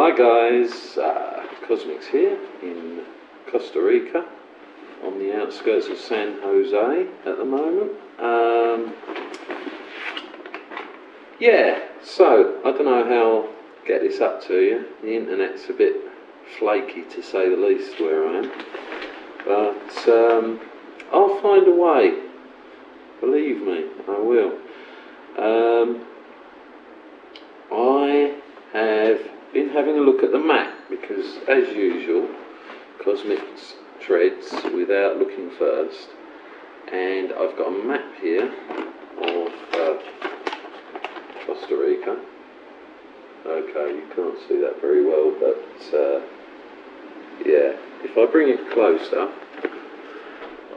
Hi guys, CoZzMiX here in Costa Rica on the outskirts of San Jose at the moment. Yeah, so I don't know how to get this up to you. The internet's a bit flaky to say the least where I am, but I'll find a way, believe me, I will. I have been having a look at the map because, as usual, CoZzMiX treads without looking first, and I've got a map here of Costa Rica. Okay, you can't see that very well, but yeah, if I bring it closer,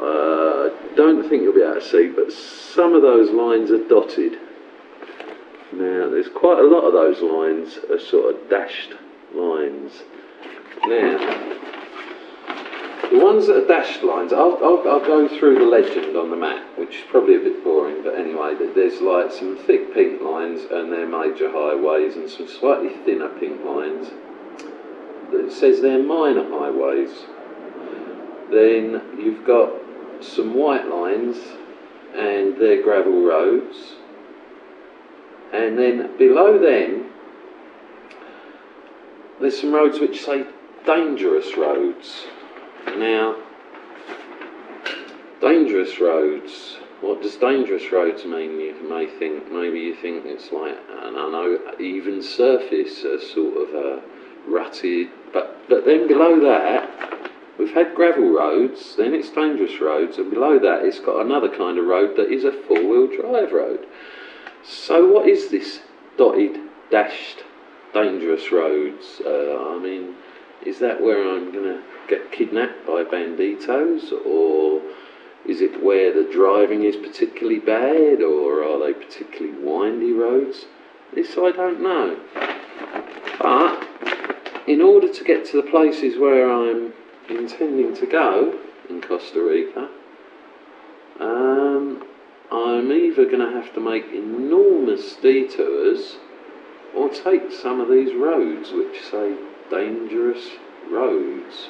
I don't think you'll be able to see, but some of those lines are dotted. Now, there's quite a lot of those lines are sort of dashed lines. Now, the ones that are dashed lines, I'll go through the legend on the map, which is probably a bit boring, but anyway, there's like some thick pink lines and they're major highways, and some slightly thinner pink lines that says they're minor highways. Then you've got some white lines and they're gravel roads. And then below them, there's some roads which say dangerous roads. Now, dangerous roads, what does dangerous roads mean? You may think, maybe you think it's like, I don't know, even surface, sort of rutted, but then below that, we've had gravel roads, then it's dangerous roads, and below that it's got another kind of road that is a four-wheel drive road. So what is this dotted, dashed, dangerous roads? I mean, is that where I'm going to get kidnapped by banditos? Or is it where the driving is particularly bad? Or are they particularly windy roads? This I don't know. But in order to get to the places where I'm intending to go in Costa Rica, I'm either going to have to make enormous detours or take some of these roads which say dangerous roads.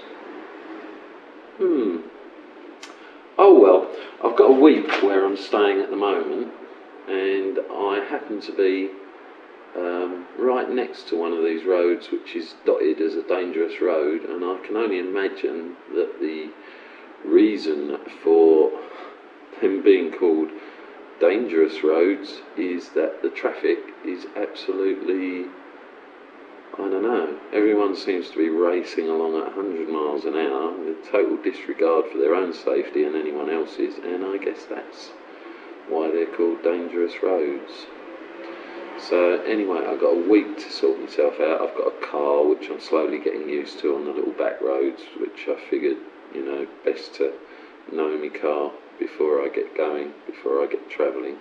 Oh well, I've got a week where I'm staying at the moment, and I happen to be right next to one of these roads which is dotted as a dangerous road, and I can only imagine that the reason for them being called dangerous roads is that the traffic is absolutely, I don't know, everyone seems to be racing along at 100 miles an hour with total disregard for their own safety and anyone else's, and I guess that's why they're called dangerous roads. So anyway, I've got a week to sort myself out. I've got a car which I'm slowly getting used to on the little back roads, which I figured, you know, best to know my car before I get going, before I get travelling.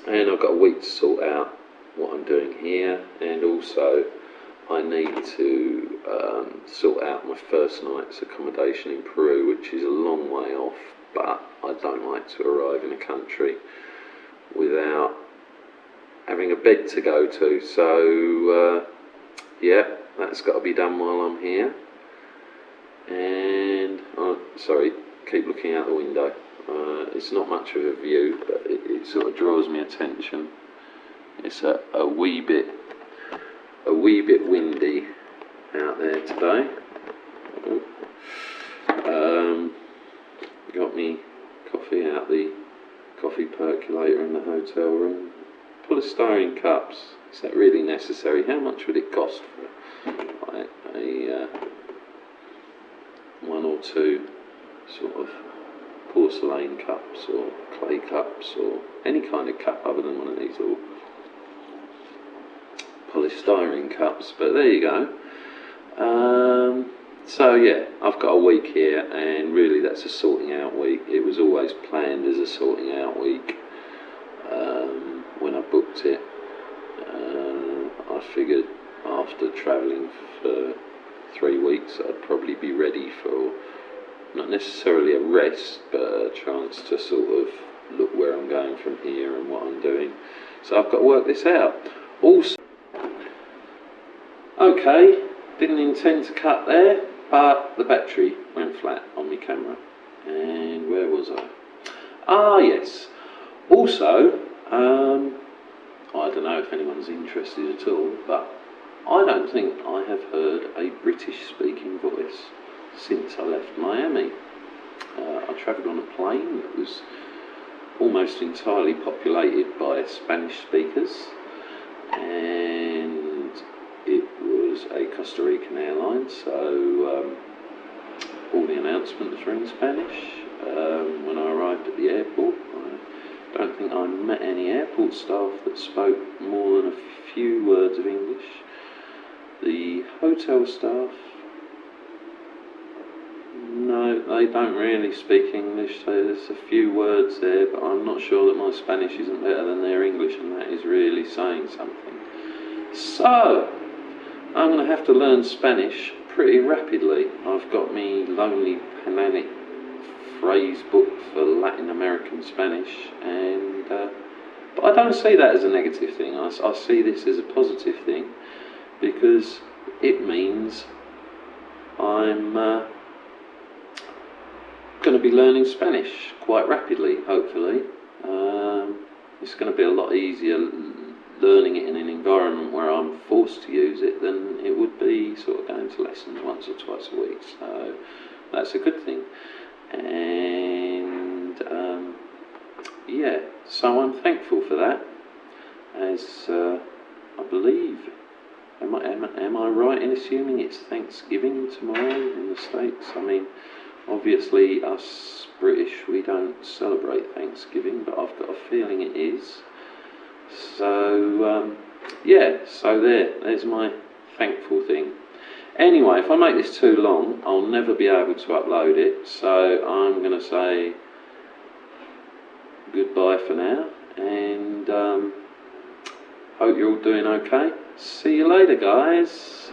And I've got a week to sort out what I'm doing here, and also I need to sort out my first night's accommodation in Peru, which is a long way off, but I don't like to arrive in a country without having a bed to go to. So yeah, that's got to be done while I'm here. And sorry, keep looking out the window. It's not much of a view, but it sort of draws my attention. It's a wee bit windy out there today. Got me coffee out the coffee percolator in the hotel room. Polystyrene cups. Is that really necessary? How much would it cost for like a one or two sort of porcelain cups or clay cups or any kind of cup other than one of these little polystyrene cups? But there you go. So yeah, I've got a week here, and really that's a sorting out week. It was always planned as a sorting out week when I booked it. I figured after travelling for 3 weeks I'd probably be ready for not necessarily a rest, but a chance to sort of look where I'm going from here and what I'm doing. So I've got to work this out. Also, Okay, didn't intend to cut there, but the battery went flat on my camera. And where was I? Ah, yes. Also, I don't know if anyone's interested at all, but I don't think I have heard a British-speaking voice since I left Miami. I travelled on a plane that was almost entirely populated by Spanish speakers, and it was a Costa Rican airline, so all the announcements were in Spanish. When I arrived at the airport, I don't think I met any airport staff that spoke more than a few words of English. The hotel staff, no, they don't really speak English, so there's a few words there, but I'm not sure that my Spanish isn't better than their English, and that is really saying something. So, I'm going to have to learn Spanish pretty rapidly. I've got me Lonely Planet phrase book for Latin American Spanish, and but I don't see that as a negative thing. I see this as a positive thing, because it means I'm going to be learning Spanish quite rapidly, hopefully. It's going to be a lot easier learning it in an environment where I'm forced to use it than it would be sort of going to lessons once or twice a week. So that's a good thing. And yeah, so I'm thankful for that, as I believe, am I right in assuming it's Thanksgiving tomorrow in the States? I mean, obviously us British, we don't celebrate Thanksgiving, but I've got a feeling it is. So yeah, so there's my thankful thing. Anyway, if I make this too long, I'll never be able to upload it, so I'm going to say goodbye for now, and hope you're all doing okay. See you later, guys.